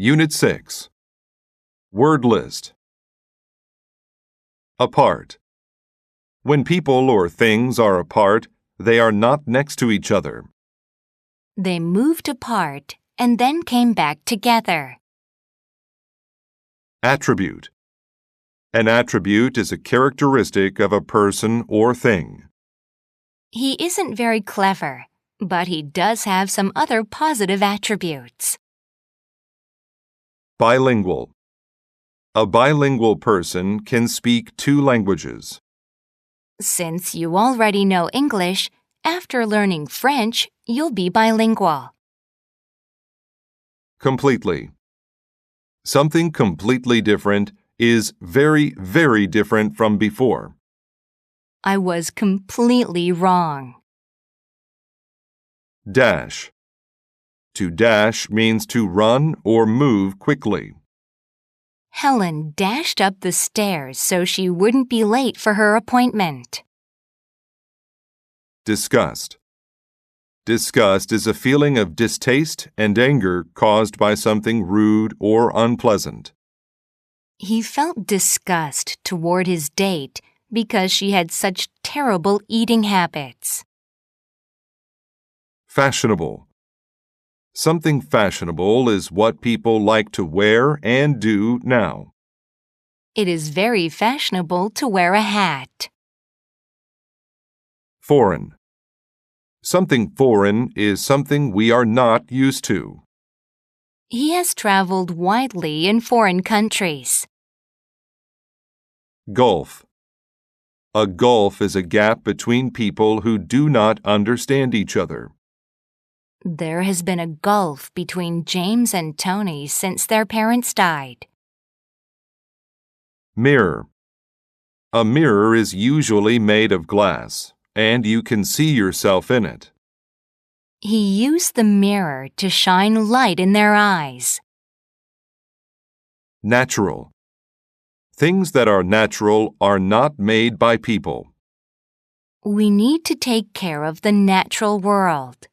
Unit 6. Word list. Apart. When people or things are apart, they are not next to each other. They moved apart and then came back together. Attribute. An attribute is a characteristic of a person or thing. He isn't very clever, but he does have some other positive attributes. Bilingual. A bilingual person can speak 2 languages. Since you already know English, after learning French, you'll be bilingual. Completely. Something completely different is very, very different from before. I was completely wrong. Dash. To dash means to run or move quickly. Helen dashed up the stairs so she wouldn't be late for her appointment. Disgust. Disgust is a feeling of distaste and anger caused by something rude or unpleasant. He felt disgust toward his date because she had such terrible eating habits. Fashionable. Something fashionable is what people like to wear and do now. It is very fashionable to wear a hat. Foreign. Something foreign is something we are not used to. He has traveled widely in foreign countries. Gulf. A gulf is a gap between people who do not understand each other. There has been a gulf between James and Tony since their parents died. Mirror. A mirror is usually made of glass, and you can see yourself in it. He used the mirror to shine light in their eyes. Natural. Things that are natural are not made by people. We need to take care of the natural world.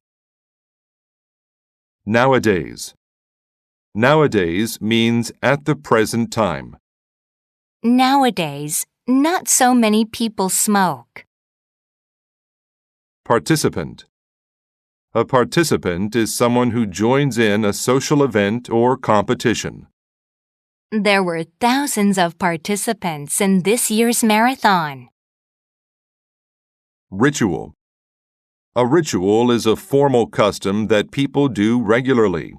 Nowadays. Nowadays means at the present time. Nowadays, not so many people smoke. Participant. A participant is someone who joins in a social event or competition. There were thousands of participants in this year's marathon. Ritual. A ritual is a formal custom that people do regularly.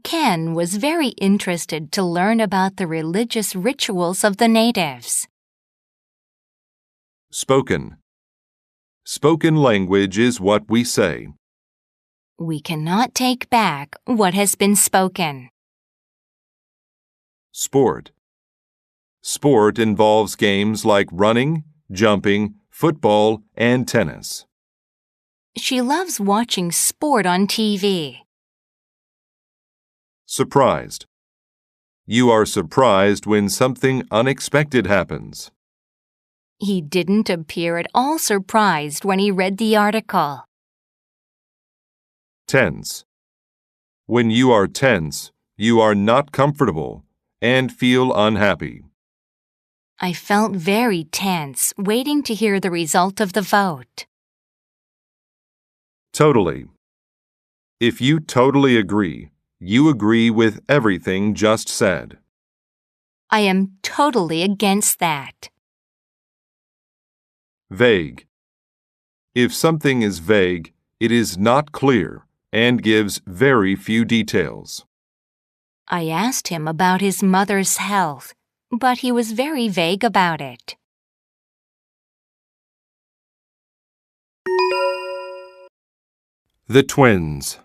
Ken was very interested to learn about the religious rituals of the natives. Spoken. Spoken language is what we say. We cannot take back what has been spoken. Sport. Sport involves games like running, jumping, football, and tennis. She loves watching sport on TV. Surprised. You are surprised when something unexpected happens. He didn't appear at all surprised when he read the article. Tense. When you are tense, you are not comfortable and feel unhappy. I felt very tense waiting to hear the result of the vote. Totally. If you totally agree, you agree with everything just said. I am totally against that. Vague. If something is vague, it is not clear and gives very few details. I asked him about his mother's health, but he was very vague about it. The twins.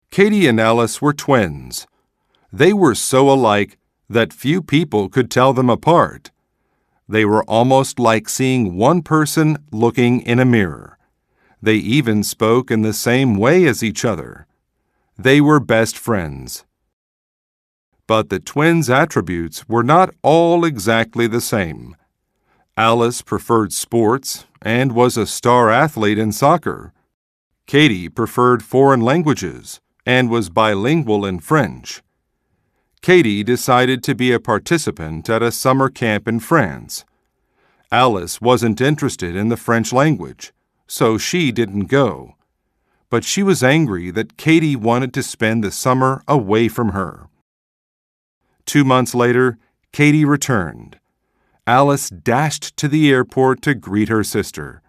Katie and Alice were twins. They were so alike that few people could tell them apart. They were almost like seeing one person looking in a mirror. They even spoke in the same way as each other. They were best friends. But the twins' attributes were not all exactly the same. Alice preferred sports and was a star athlete in soccer. Katie preferred foreign languages and was bilingual in French. Katie decided to be a participant at a summer camp in France. Alice wasn't interested in the French language, so she didn't go. But she was angry that Katie wanted to spend the summer away from her. 2 months later, Katie returned. Alice dashed to the airport to greet her sister.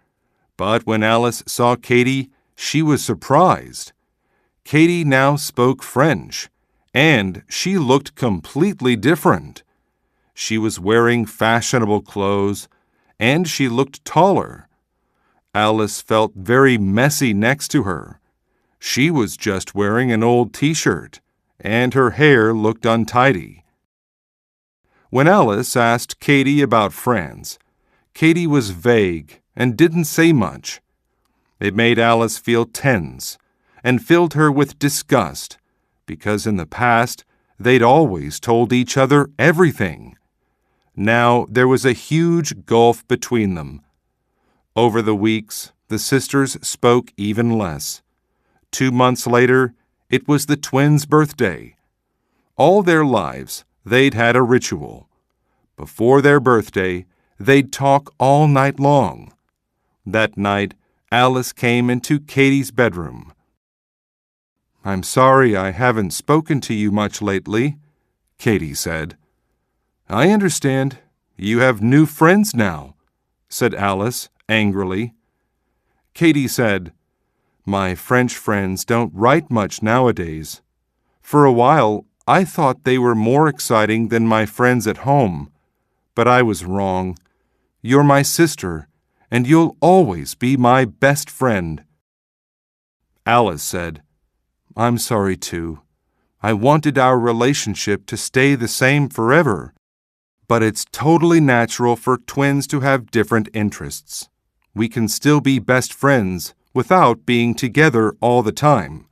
But when Alice saw Katie, she was surprised. Katie now spoke French, and she looked completely different. She was wearing fashionable clothes, and she looked taller. Alice felt very messy next to her. She was just wearing an old t-shirt, and her hair looked untidy. When Alice asked Katie about France, Katie was vague and didn't say much. It made Alice feel tense and filled her with disgust, because in the past they'd always told each other everything. Now there was a huge gulf between them. Over the weeks, the sisters spoke even less. 2 months later, it was the twins' birthday. All their lives, they'd had a ritual. Before their birthday, they'd talk all night long. That night, Alice came into Katie's bedroom. "I'm sorry I haven't spoken to you much lately," Katie said. "I understand. You have new friends now," said Alice angrily. Katie said, "My French friends don't write much nowadays. For a while, I thought they were more exciting than my friends at home, but I was wrong. You're my sister, and you'll always be my best friend." Alice said, "I'm sorry too. I wanted our relationship to stay the same forever, but it's totally natural for twins to have different interests. We can still be best friends without being together all the time."